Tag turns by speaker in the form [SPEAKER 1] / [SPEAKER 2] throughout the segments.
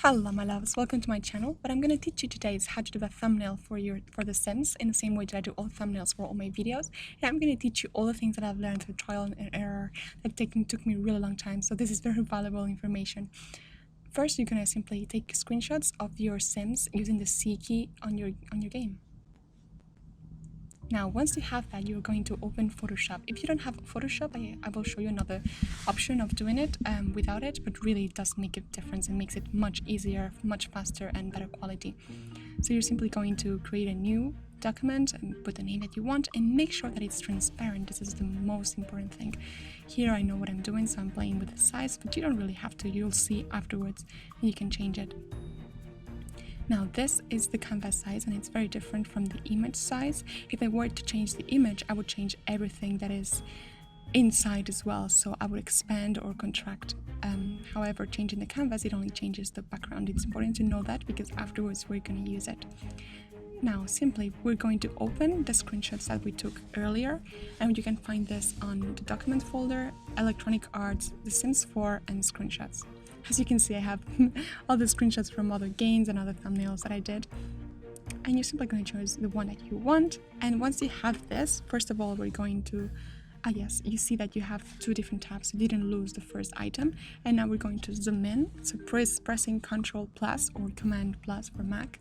[SPEAKER 1] Hello my loves, welcome to my channel. What I'm going to teach you today is how to do the thumbnail for the Sims in the same way that I do all thumbnails for all my videos. And I'm going to teach you all the things that I've learned through trial and error that took me a really long time. So this is very valuable information. First, you're going to simply take screenshots of your Sims using the C key on your game. Now, once you have that, you're going to open Photoshop. If you don't have Photoshop, I will show you another option of doing it without it, but really it does make a difference and makes it much easier, much faster and better quality. So you're simply going to create a new document and put the name that you want and make sure that it's transparent. This is the most important thing. Here I know what I'm doing, so I'm playing with the size, but you don't really have to. You'll see afterwards and you can change it. Now this is the canvas size and it's very different from the image size. If I were to change the image, I would change everything that is inside as well. So I would expand or contract. However, changing the canvas, it only changes the background. It's important to know that because afterwards we're going to use it. Now simply we're going to open the screenshots that we took earlier, and you can find this on the document folder, electronic arts, The Sims 4 and screenshots. As you can see, I have all the screenshots from other games and other thumbnails that I did. And you're simply going to choose the one that you want. And once you have this, first of all, we're going to, yes, you see that you have two different tabs. You didn't lose the first item. And now we're going to zoom in. So pressing Ctrl+ or Command+ for Mac.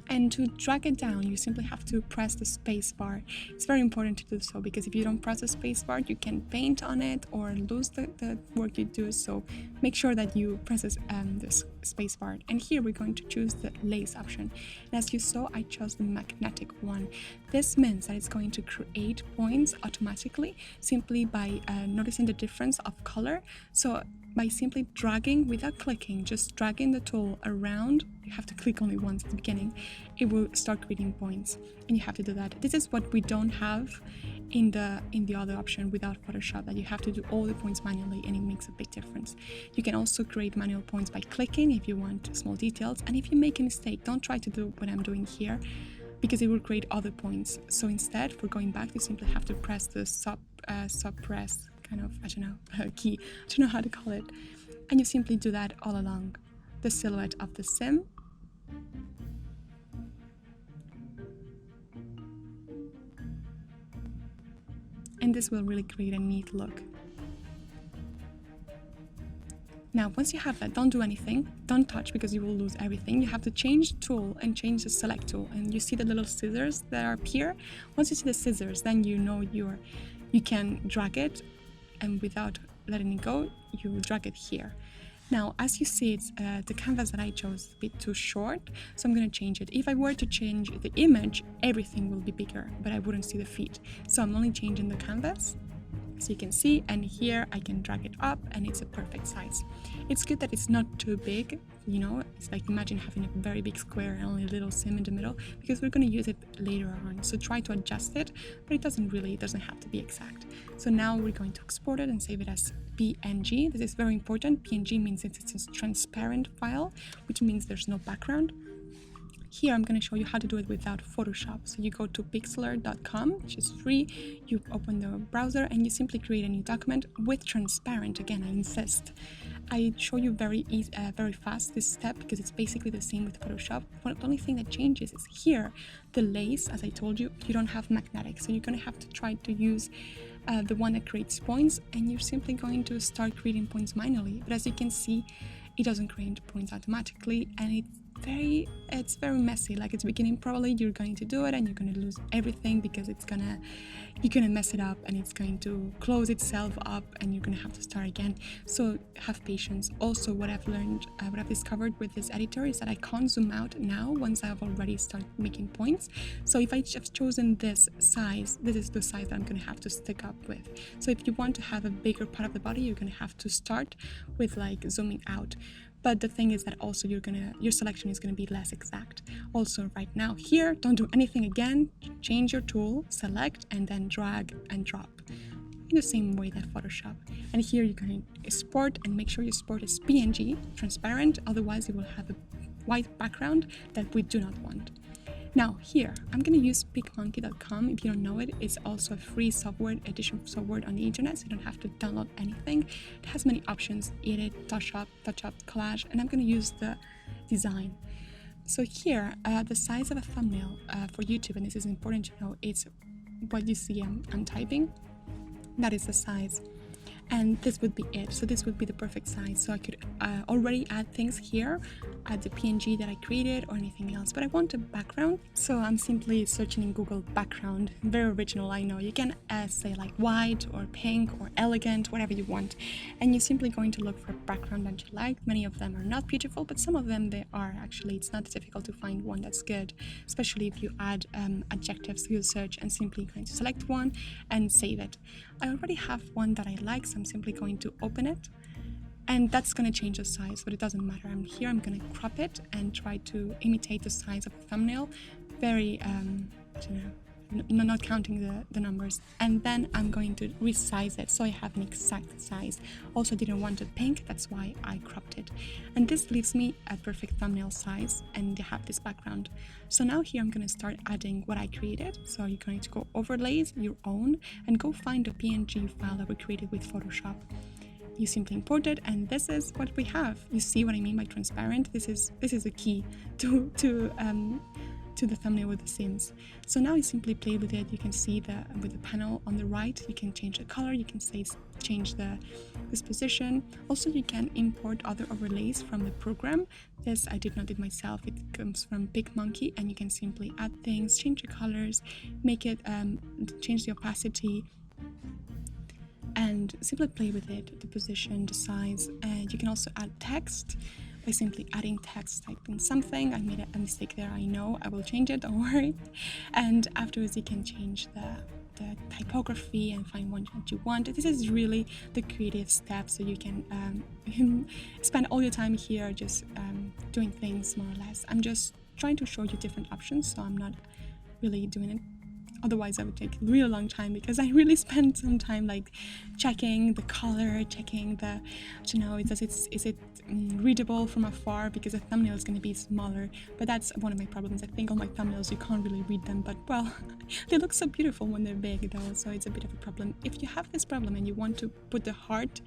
[SPEAKER 1] And to drag it down, you simply have to press the space bar. It's very important to do so because if you don't press the space bar, you can paint on it or lose the work you do. So make sure that you press this space bar. And here we're going to choose the lace option. And as you saw, I chose the magnetic one. This means that it's going to create points automatically simply by noticing the difference of color. So by simply dragging without clicking, just dragging the tool around, you have to click only once at the beginning, it will start creating points, and you have to do that. This is what we don't have in the other option without Photoshop, that you have to do all the points manually, and it makes a big difference. You can also create manual points by clicking if you want small details, and if you make a mistake, don't try to do what I'm doing here because it will create other points. So instead, for going back, you simply have to press the suppress kind of, I don't know, key, I don't know how to call it, and you simply do that all along the silhouette of the sim. And this will really create a neat look. Now, once you have that, don't do anything, don't touch because you will lose everything. You have to change tool and change the select tool, and you see the little scissors that are up here. Once you see the scissors, then you know you can drag it, and without letting it go, you drag it here. Now, as you see, it's the canvas that I chose is a bit too short, so I'm going to change it. If I were to change the image, everything will be bigger, but I wouldn't see the feet. So I'm only changing the canvas, as you can see, and here I can drag it up and it's a perfect size. It's good that it's not too big, you know, it's like imagine having a very big square and only a little sim in the middle, because we're going to use it later on. So try to adjust it, but it doesn't have to be exact. So now we're going to export it and save it as PNG. This is very important. PNG means it's a transparent file, which means there's no background. Here I'm going to show you how to do it without Photoshop. So you go to pixlr.com, which is free, you open the browser and you simply create a new document with transparent. Again, I insist. I show you very fast this step because it's basically the same with Photoshop. The only thing that changes is here, the lace, as I told you, you don't have magnetic. So you're going to have to try to use the one that creates points, and you're simply going to start creating points manually. But as you can see, it doesn't create points automatically, and it's very messy. Like at the beginning, probably you're going to do it and you're going to lose everything because you're gonna mess it up and it's going to close itself up and you're going to have to start again. So have patience. Also, what I've learned, what I've discovered with this editor is that I can't zoom out now once I've already started making points. So if I have chosen this size, this is the size that I'm going to have to stick up with. So if you want to have a bigger part of the body, you're going to have to start with like zooming out. But the thing is that also your selection is going to be less exact. Also right now here, don't do anything again, change your tool, select, and then drag and drop in the same way that Photoshop. And here you're going to export and make sure your export is PNG, transparent, otherwise you will have a white background that we do not want. Now here, I'm gonna use picmonkey.com. If you don't know it, it's also a free software, edition of software on the internet, so you don't have to download anything. It has many options: edit, touch up, collage, and I'm gonna use the design. So here, the size of a thumbnail for YouTube, and this is important to know, it's what you see I'm typing. That is the size. And this would be it. So this would be the perfect size. So I could already add things here, add the PNG that I created or anything else. But I want a background. So I'm simply searching in Google background. Very original, I know. You can say like white or pink or elegant, whatever you want. And you're simply going to look for a background that you like. Many of them are not beautiful, but some of them they are actually. It's not difficult to find one that's good, especially if you add adjectives to your search, and simply going to select one and save it. I already have one that I like, so I'm simply going to open it, and that's going to change the size, but it doesn't matter. I'm going to crop it and try to imitate the size of a thumbnail, very not counting the numbers, and then I'm going to resize it so I have an exact size. Also didn't want it pink, that's why I cropped it, and this leaves me a perfect thumbnail size, and they have this background. So now here I'm going to start adding what I created. So you're going to go overlays, your own, and go find the PNG file that we created with Photoshop. You simply import it, and this is what we have. You see what I mean by transparent? This is the key to the thumbnail with the Sims. So now you simply play with it. You can see with the panel on the right, you can change the color, you can change this position. Also, you can import other overlays from the program. This I did not do myself. It comes from PicMonkey, and you can simply add things, change the colors, make it change the opacity, and simply play with it, the position, the size. And you can also add text by simply adding text, typing something. I made a mistake there, I know, I will change it, don't worry. And afterwards you can change the typography and find one that you want. This is really the creative step, so you can spend all your time here just doing things more or less. I'm just trying to show you different options, so I'm not really doing it. Otherwise, I would take a really long time, because I really spent some time like checking the color, checking the, is it readable from afar, because a thumbnail is going to be smaller. But that's one of my problems. I think all my thumbnails, you can't really read them, but well, they look so beautiful when they're big though, so it's a bit of a problem. If you have this problem and you want to put the heart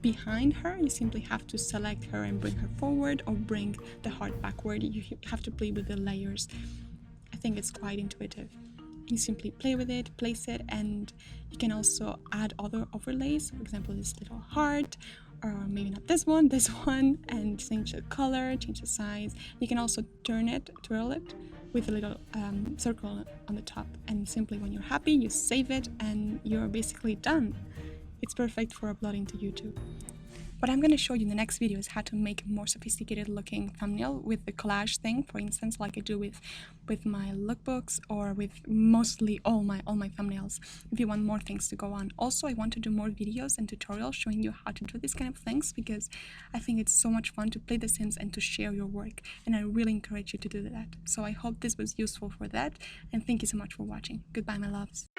[SPEAKER 1] behind her, you simply have to select her and bring her forward, or bring the heart backward. You have to play with the layers. I think it's quite intuitive. You simply play with it, place it, and you can also add other overlays. For example, this little heart, or maybe not this one, and change the color, change the size. You can also twirl it with a little circle on the top, and simply when you're happy, you save it, and you're basically done. It's perfect for uploading to YouTube. What I'm going to show you in the next video is how to make a more sophisticated looking thumbnail with the collage thing, for instance, like I do with my lookbooks, or with mostly all my thumbnails, if you want more things to go on. Also, I want to do more videos and tutorials showing you how to do these kind of things, because I think it's so much fun to play The Sims and to share your work, and I really encourage you to do that. So I hope this was useful for that, and thank you so much for watching. Goodbye, my loves.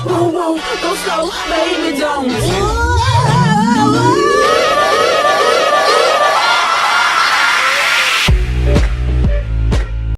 [SPEAKER 2] No, whoa, go slow, baby, don't.